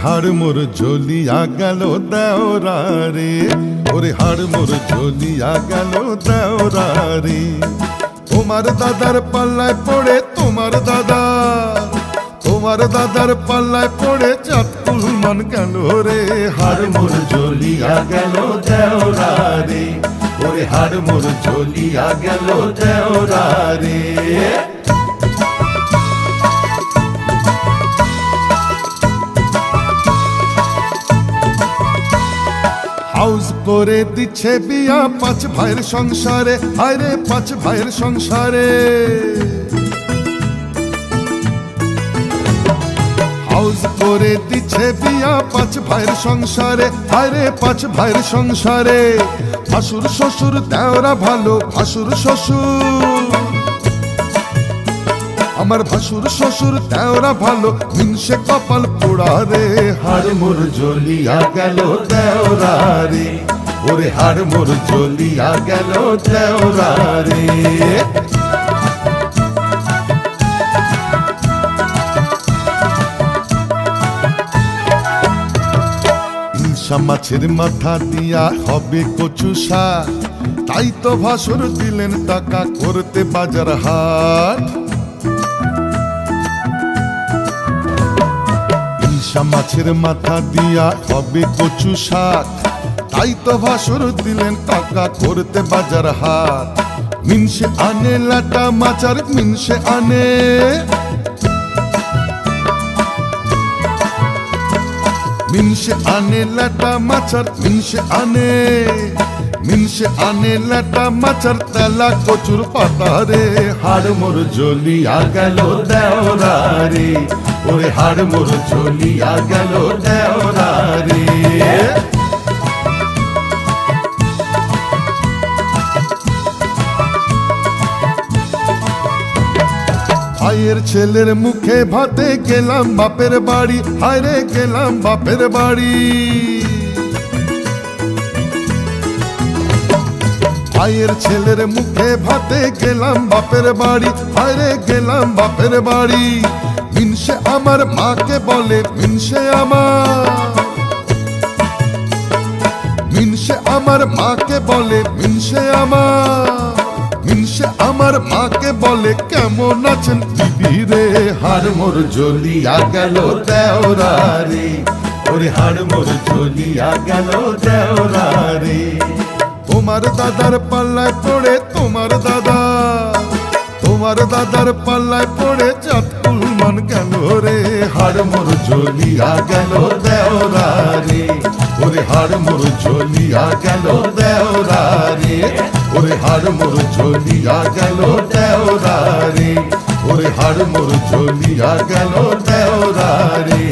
হাড় মোর ঝলিয়া গেল দেওরা রে, ওরে হাড় মোর ঝলিয়া গেল দেওরা রে। তোমার দাদার পাল্লায় পড়ে তোমার দাদার পাল্লায় পড়ে চাঁদপুর মান গেল রে। হাড় মোর ঝলিয়া গেল দেওরা রে, ওরে হাড় মোর ঝলিয়া গেল দেওরা রে। হাউস করে দিচ্ছে বিয়া পাঁচ ভাইয়ের সংসারে, হায়রে পাঁচ ভাইয়ের সংসারে। হাউস করে দিচ্ছে বিয়া পাঁচ ভাইয়ের সংসারে, হায়রে পাঁচ ভাইয়ের সংসারে। ভাসুর শ্বশুর দেওরা ভালো, ভাসুর শ্বশুর আমার ভাসুর শ্বশুর দেওরা ভালো, মিনসে কপাল পোড়া রে। হাড় মোর ঝলিয়া গেল দেওরা রে, ওরে হাড় মোর ঝলিয়া গেল দেওরা রে। ইলশা মাছের মাথা দিয়া হবে কচু শাক, তাই তো ভাসুর দিলেন টাকা করতে বাজার হাট। মাছের মাথা দিয়া হবে কচু শাক, তাই তো ভাসুর দিলেন টাকা করতে বাজার হাট। মিনসে আনে লাটা মাচার, মিনসে আনে লাটা মাচার, মিনসে আনে লাটা মাচার, তেলা কচুর পাতা রে। হাড় মোর ঝলিয়া গেল দেওরা রে, ওরে হাড় মোর ঝলিয়া গেল দেওরা রে। ভাইয়ের ছেলের মুখে ভাতে গেলাম বাপের বাড়ি, হায়রে গেলাম বাপের বাড়ি। ভাইয়ের ছেলের মুখে ভাতে গেলাম বাপের বাড়ি, হায়রে গেলাম বাপের বাড়ি। মিনসে আমার মাকে বলে, মিনসে আমার মাকে বলে, মিনসে আমার মাকে বলে, কেমন আছেন দিদি রে। হাড় মোর ঝলিয়া গেল দেওরা রে, ওরে হাড় মোর ঝলিয়া গেল দেওরা রে। তোমার দাদার পাল্লায় পড়ে তোমার দাদার পাল্লায় পড়ে চাঁদপুর মান গেল রে। হাড় মোর ঝলিয়া গেল দেওরা রে, ওরে হাড় মোর ঝলিয়া গেল দেওরা রে, ওরে হাড় মোর ঝলিয়া গেল দেওরা রে, ওরে হাড় মোর ঝলিয়া গেল দেওরা রে।